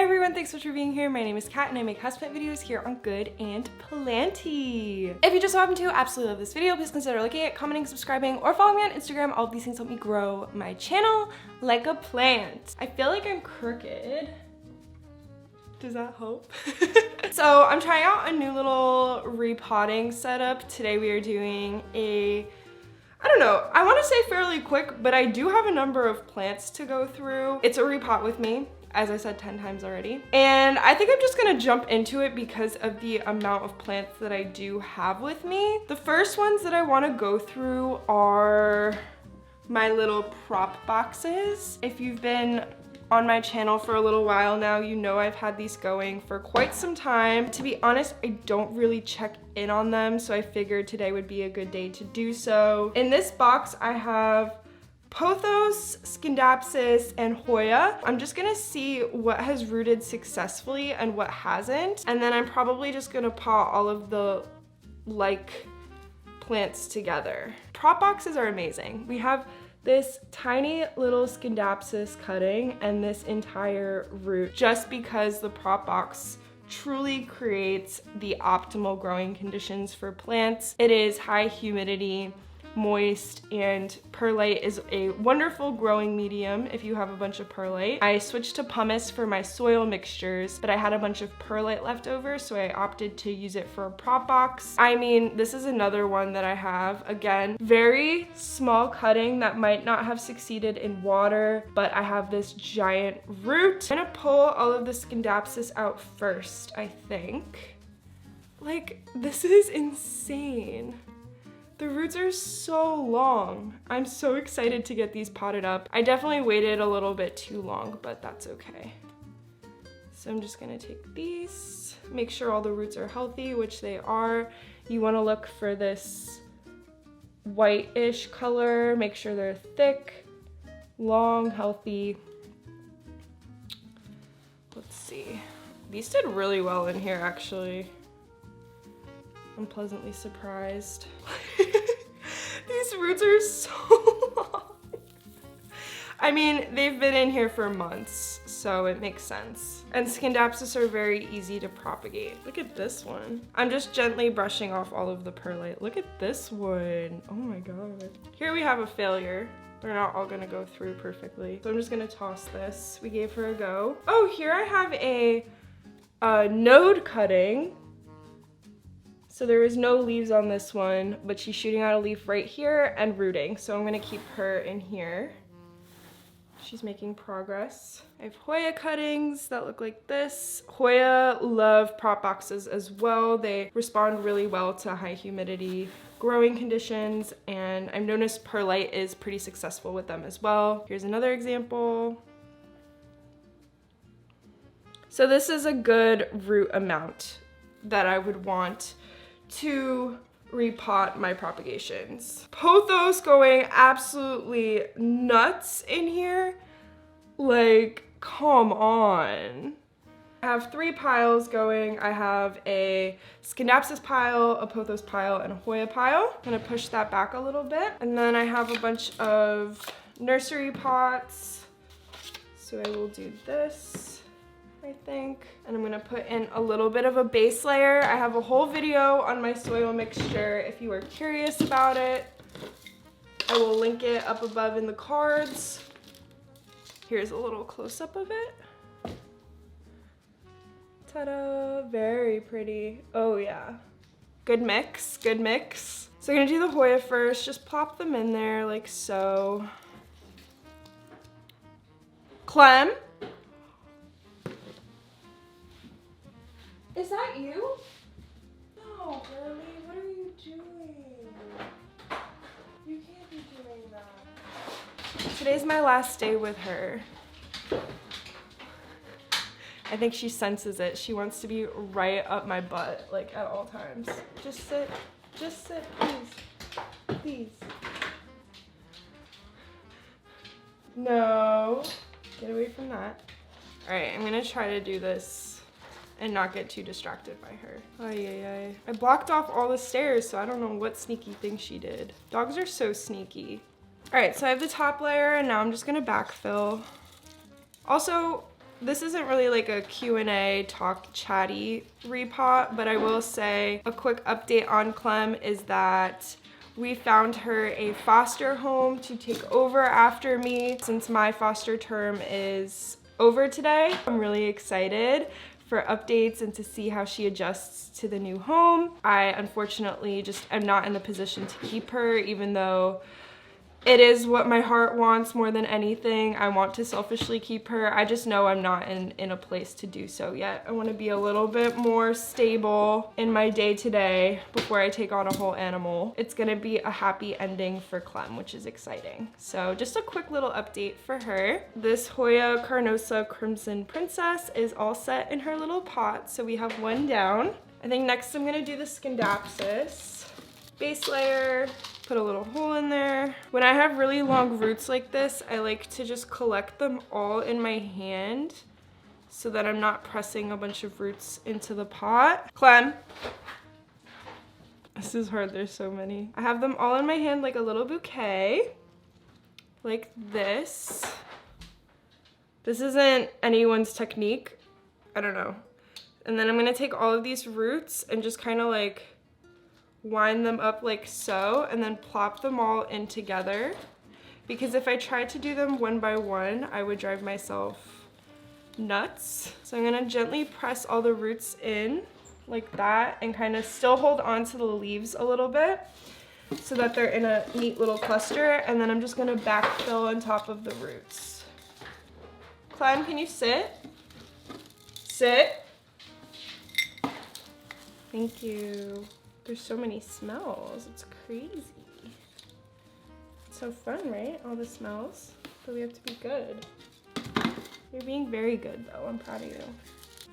everyone, thanks so much for being here. My name is Kat and I make houseplant videos here on Good and Planty. If you just so happen to absolutely love this video, please consider liking it, commenting, subscribing, or following me on Instagram. All of these things help me grow my channel like a plant. I feel like I'm crooked. Does that help? So I'm trying out a new little repotting setup. Today we are doing I don't know, I want to say fairly quick, but I do have a number of plants to go through. It's a repot with me, as I said 10 times already. And I think I'm just gonna jump into it because of the amount of plants that I do have with me. The first ones that I want to go through are my little prop boxes. If you've been on my channel for a little while now, you know I've had these going for quite some time. To be honest, I don't really check in on them, so I figured today would be a good day to do so. In this box, I have Pothos, SCINDAPSUS, and HOYA. I'm just gonna see what has rooted successfully and what hasn't, and then I'm probably just gonna pot all of the plants together. Prop boxes are amazing. We have this tiny little SCINDAPSUS cutting and this entire root, just because the prop box truly creates the optimal growing conditions for plants. It is high humidity, moist, and perlite is a wonderful growing medium if you have a bunch of perlite. I switched to pumice for my soil mixtures, but I had a bunch of perlite left over, so I opted to use it for a prop box. I mean, this is another one that I have. Again, very small cutting that might not have succeeded in water, but I have this giant root. I'm gonna pull all of the SCINDAPSUS out first, I think. Like, this is insane. The roots are so long. I'm so excited to get these potted up. I definitely waited a little bit too long, but that's okay. So I'm just gonna take these, make sure all the roots are healthy, which they are. You wanna look for this whitish color, make sure they're thick, long, healthy. Let's see. These did really well in here, actually. I'm pleasantly surprised. These roots are so long. I mean, they've been in here for months, so it makes sense. And SCINDAPSUS are very easy to propagate. Look at this one. I'm just gently brushing off all of the perlite. Look at this one. Oh my god. Here we have a failure. They're not all gonna go through perfectly. So I'm just gonna toss this. We gave her a go. Oh, here I have a node cutting. So there is no leaves on this one, but she's shooting out a leaf right here and rooting. So I'm gonna keep her in here. She's making progress. I have HOYA cuttings that look like this. HOYA love prop boxes as well. They respond really well to high humidity growing conditions, and I've noticed perlite is pretty successful with them as well. Here's another example. So this is a good root amount that I would want to repot my propagations. Pothos going absolutely nuts in here. Like, come on. I have 3 piles going. I have a SCINDAPSUS pile, a Pothos pile, and a HOYA pile. I'm gonna push that back a little bit. And then I have a bunch of nursery pots. So I will do this, I think. And I'm gonna put in a little bit of a base layer. I have a whole video on my soil mixture if you are curious about it. I will link it up above in the cards. Here's a little close-up of it. Ta-da, very pretty. Oh yeah, good mix, good mix. So I'm gonna do the HOYA first, just plop them in there like so. Clem? Is that you? No, girlie, what are you doing? You can't be doing that. Today's my last day with her. I think she senses it. She wants to be right up my butt, like at all times. Just sit, please, please. No, get away from that. All right, I'm gonna try to do this and not get too distracted by her. Ay, ay, ay. I blocked off all the stairs, so I don't know what sneaky thing she did. Dogs are so sneaky. All right, so I have the top layer, and now I'm just gonna backfill. Also, this isn't really like a Q&A talk chatty repot, but I will say a quick update on Clem is that we found her a foster home to take over after me since my foster term is over today. I'm really excited for updates and to see how she adjusts to the new home. I unfortunately just am not in the position to keep her, even though it is what my heart wants more than anything. I want to selfishly keep her. I just know I'm not in a place to do so yet. I want to be a little bit more stable in my day-to-day before I take on a whole animal. It's gonna be a happy ending for Clem, which is exciting. So just a quick little update for her. This HOYA CARNOSA Crimson Princess is all set in her little pot, so we have one down. I think next I'm gonna do the SCINDAPSUS base layer. Put a little hole in there. When I have really long roots like this, I like to just collect them all in my hand so that I'm not pressing a bunch of roots into the pot. Clem. This is hard, there's so many. I have them all in my hand like a little bouquet, like this. This isn't anyone's technique, I don't know. And then I'm gonna take all of these roots and just kind of like wind them up like so, and then plop them all in together. Because if I tried to do them one by one, I would drive myself nuts. So I'm gonna gently press all the roots in like that and kind of still hold on to the leaves a little bit so that they're in a neat little cluster. And then I'm just gonna backfill on top of the roots. Clem, can you sit? Sit. Thank you. There's so many smells, it's crazy. It's so fun, right? All the smells, but we have to be good. You're being very good though, I'm proud of you.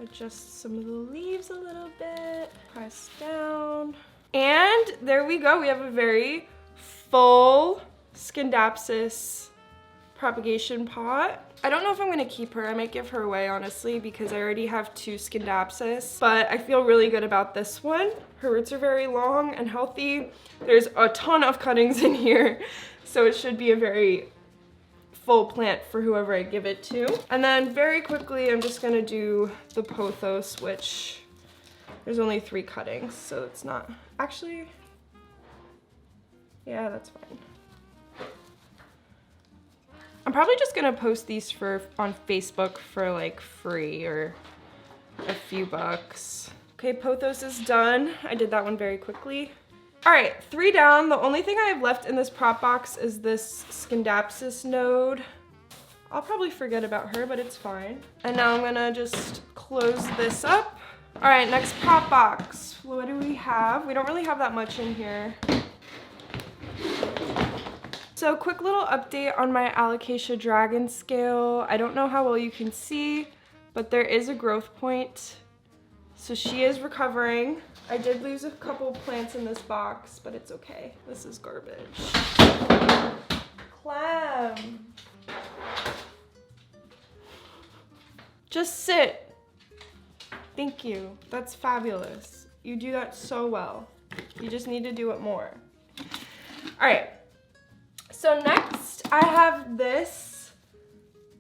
Adjust some of the leaves a little bit, press down. And there we go, we have a very full SCINDAPSUS propagation pot. I don't know if I'm gonna keep her. I might give her away, honestly, because I already have 2 SCINDAPSUS, but I feel really good about this one. Her roots are very long and healthy. There's a ton of cuttings in here, so it should be a very full plant for whoever I give it to. And then very quickly, I'm just gonna do the pothos, which there's only 3 cuttings, so it's not, actually, yeah, that's fine. I'm probably just gonna post these on Facebook for like free or a few bucks. Okay, pothos is done. I did that one very quickly. All right, 3 down. The only thing I have left in this prop box is this SCINDAPSUS node. I'll probably forget about her, but it's fine. And now I'm gonna just close this up. All right, next prop box. What do we have? We don't really have that much in here. So quick little update on my ALOCASIA dragon scale. I don't know how well you can see, but there is a growth point. So she is recovering. I did lose a couple plants in this box, but it's okay. This is garbage. Clem. Just sit. Thank you. That's fabulous. You do that so well. You just need to do it more. All right. So next I have this,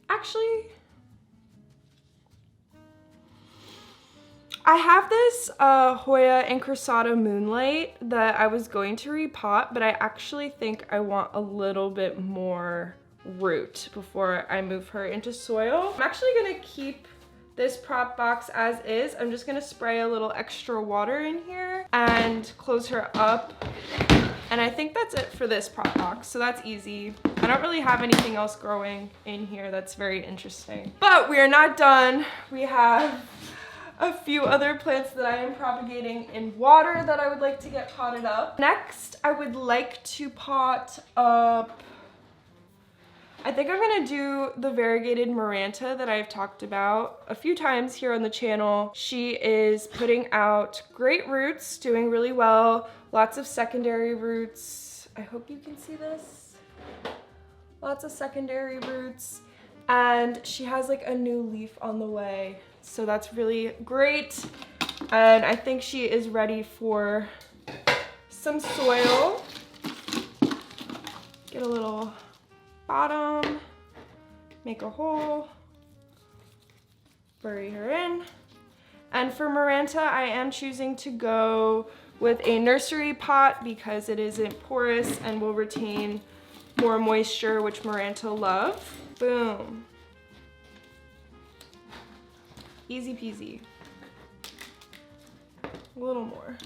actually, I have this HOYA INCRASSATA Moonlight that I was going to repot, but I actually think I want a little bit more root before I move her into soil. I'm actually gonna keep this prop box as is. I'm just gonna spray a little extra water in here and close her up. And I think that's it for this prop box, so that's easy. I don't really have anything else growing in here that's very interesting. But we are not done. We have a few other plants that I am propagating in water that I would like to get potted up. Next, I would like to pot up, I think I'm gonna do the variegated Maranta that I've talked about a few times here on the channel. She is putting out great roots, doing really well. Lots of secondary roots. I hope you can see this. Lots of secondary roots. And she has like a new leaf on the way. So that's really great. And I think she is ready for some soil. Get a little bottom, make a hole, bury her in. And for Maranta, I am choosing to go with a nursery pot because it isn't porous and will retain more moisture, which Maranta love. Boom. Easy peasy. A little more.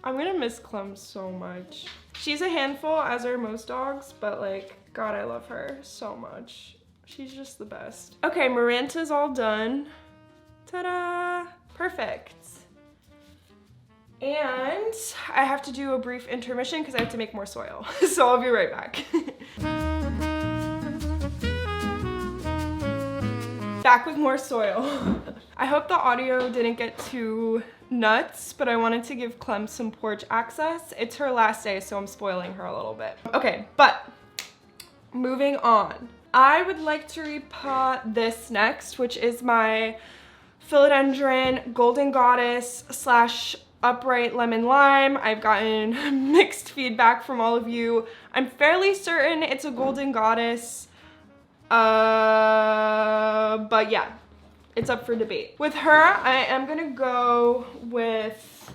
I'm gonna miss Clem so much. She's a handful, as are most dogs, but like, God, I love her so much. She's just the best. Okay, Maranta's all done. Ta-da! Perfect. And I have to do a brief intermission because I have to make more soil. So I'll be right back. Back with more soil. I hope the audio didn't get too nuts, but I wanted to give Clem some porch access. It's her last day, so I'm spoiling her a little bit. Okay, but moving on. I would like to repot this next, which is my Philodendron Golden Goddess / Upright Lemon Lime. I've gotten mixed feedback from all of you. I'm fairly certain it's a Golden Goddess, but yeah, it's up for debate. With her, I am gonna go with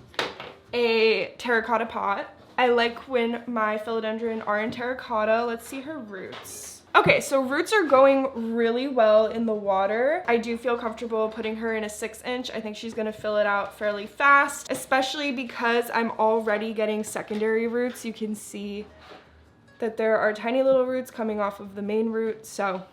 a terracotta pot. I like when my philodendron are in terracotta. Let's see her roots. Okay, so roots are going really well in the water. I do feel comfortable putting her in a 6-inch. I think she's gonna fill it out fairly fast, especially because I'm already getting secondary roots. You can see that there are tiny little roots coming off of the main root, so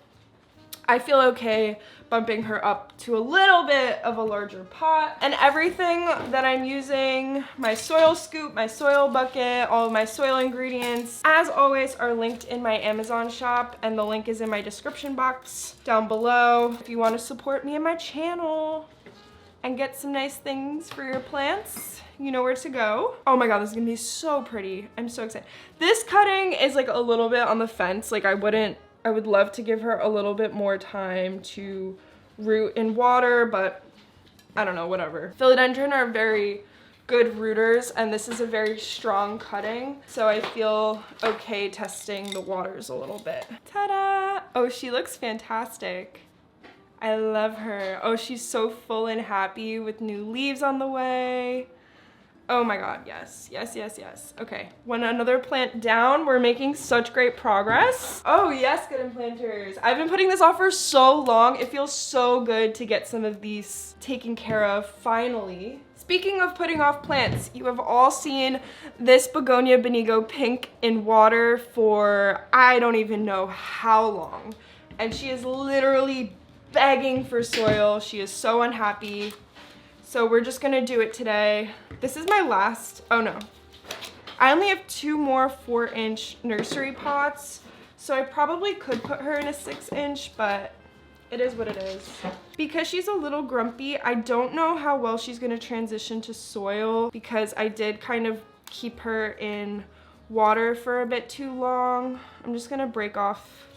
I feel okay bumping her up to a little bit of a larger pot. And everything that I'm using, my soil scoop, my soil bucket, all of my soil ingredients, as always, are linked in my Amazon shop, and the link is in my description box down below. If you want to support me and my channel and get some nice things for your plants, you know where to go. Oh my God, this is gonna be so pretty. I'm so excited. This cutting is like a little bit on the fence. Like I would love to give her a little bit more time to root in water, but I don't know, whatever. Philodendron are very good rooters, and this is a very strong cutting, so I feel okay testing the waters a little bit. Ta-da! Oh, she looks fantastic. I love her. Oh, she's so full and happy with new leaves on the way. Oh my God, yes, yes, yes, yes. Okay, one another plant down. We're making such great progress. Oh yes, good implanters. I've been putting this off for so long. It feels so good to get some of these taken care of finally. Speaking of putting off plants, you have all seen this Begonia Benigo pink in water for I don't even know how long. And she is literally begging for soil. She is so unhappy. So we're just gonna do it today. This is my last, oh no. I only have 2 more 4-inch nursery pots, so I probably could put her in a 6-inch, but it is what it is. Because she's a little grumpy, I don't know how well she's gonna transition to soil because I did kind of keep her in water for a bit too long. I'm just gonna break off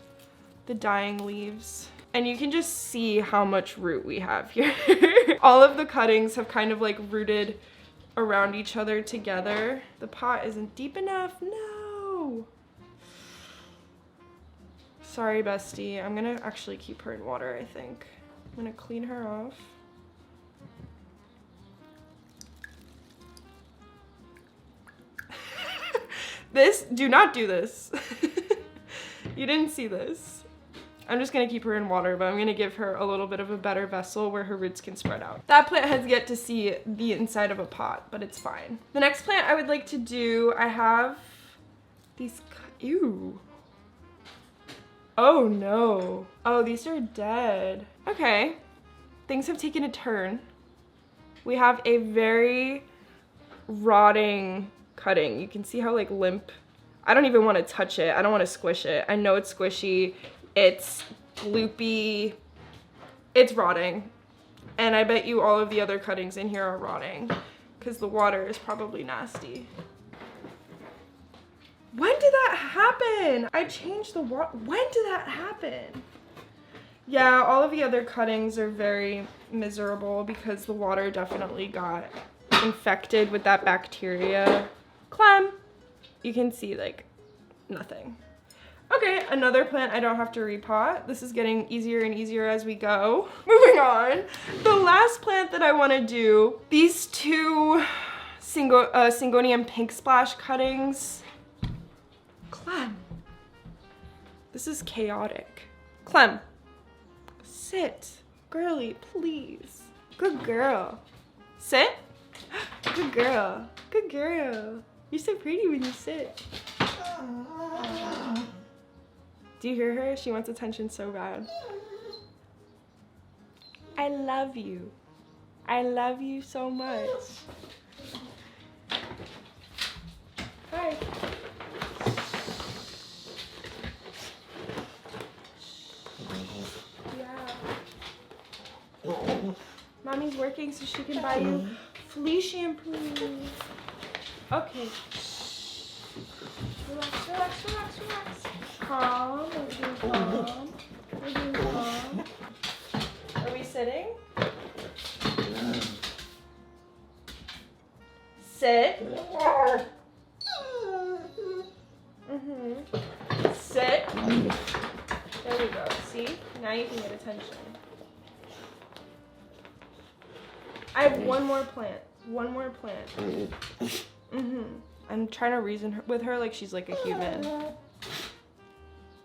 the dying leaves. And you can just see how much root we have here. All of the cuttings have kind of like rooted around each other together. The pot isn't deep enough, no. Sorry, bestie. I'm gonna actually keep her in water, I think. I'm gonna clean her off. Do not do this. You didn't see this. I'm just gonna keep her in water, but I'm gonna give her a little bit of a better vessel where her roots can spread out. That plant has yet to see the inside of a pot, but it's fine. The next plant I would like to do, I have these, ew. Oh no. Oh, these are dead. Okay, things have taken a turn. We have a very rotting cutting. You can see how like limp. I don't even want to touch it. I don't want to squish it. I know it's squishy. It's gloopy, it's rotting. And I bet you all of the other cuttings in here are rotting because the water is probably nasty. When did that happen? I changed the water. When did that happen? Yeah, all of the other cuttings are very miserable because the water definitely got infected with that bacteria. Clem. You can see like nothing. Okay, another plant I don't have to repot. This is getting easier and easier as we go. Moving on. The last plant that I want to do, these two Syngonium pink splash cuttings. Clem. This is chaotic. Clem. Sit. Girly, please. Good girl. Sit. Good girl. Good girl. You're so pretty when you sit. Do you hear her? She wants attention so bad. I love you. I love you so much. Hi. Yeah. Mommy's working so she can buy you flea shampoo. Okay. Relax, relax, relax, relax. Calm, we're being calm. We're being calm. Are we sitting? Sit. Sit. There we go. See? Now you can get attention. I have one more plant. One more plant. I'm trying to reason with her like she's like a human.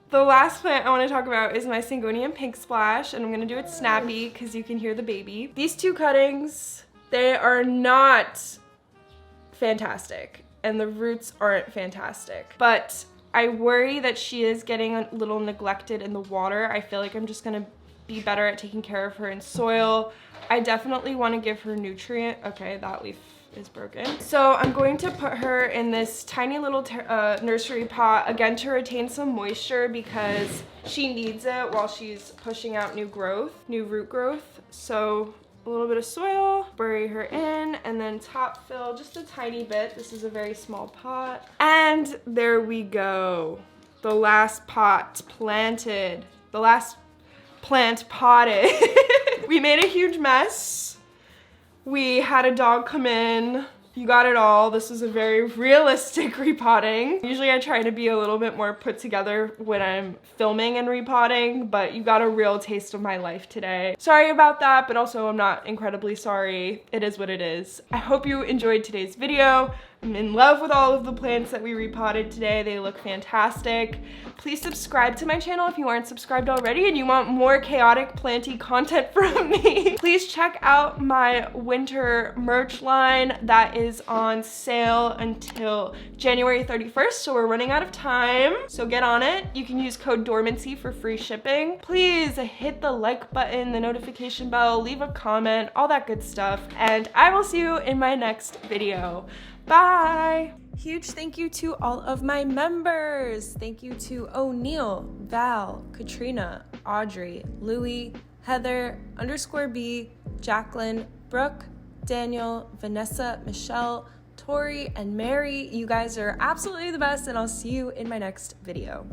The last plant I want to talk about is my Syngonium pink splash, and I'm going to do it snappy because you can hear the baby. These two cuttings, they are not fantastic, and the roots aren't fantastic, but I worry that she is getting a little neglected in the water. I feel like I'm just going to be better at taking care of her in soil. I definitely want to give her nutrient. Okay, that leaf is broken. So I'm going to put her in this tiny little nursery pot, again to retain some moisture because she needs it while she's pushing out new growth, new root growth. So a little bit of soil, bury her in, and then top fill just a tiny bit. This is a very small pot. And there we go. The last pot planted. The last plant potted. We made a huge mess. We had a dog come in. You got it all. This was a very realistic repotting. Usually I try to be a little bit more put together when I'm filming and repotting, but you got a real taste of my life today. Sorry about that, but also I'm not incredibly sorry. It is what it is. I hope you enjoyed today's video. I'm in love with all of the plants that we repotted today. They look fantastic. Please subscribe to my channel if you aren't subscribed already and you want more chaotic planty content from me. Please check out my winter merch line that is on sale until January 31st, so we're running out of time. So get on it. You can use code dormancy for free shipping. Please hit the like button, the notification bell, leave a comment, all that good stuff, and I will see you in my next video. Bye! Huge thank you to all of my members. Thank you to O'Neill, Val, Katrina, Audrey, Louie, Heather, _B, Jacqueline, Brooke, Daniel, Vanessa, Michelle, Tori, and Mary. You guys are absolutely the best, and I'll see you in my next video.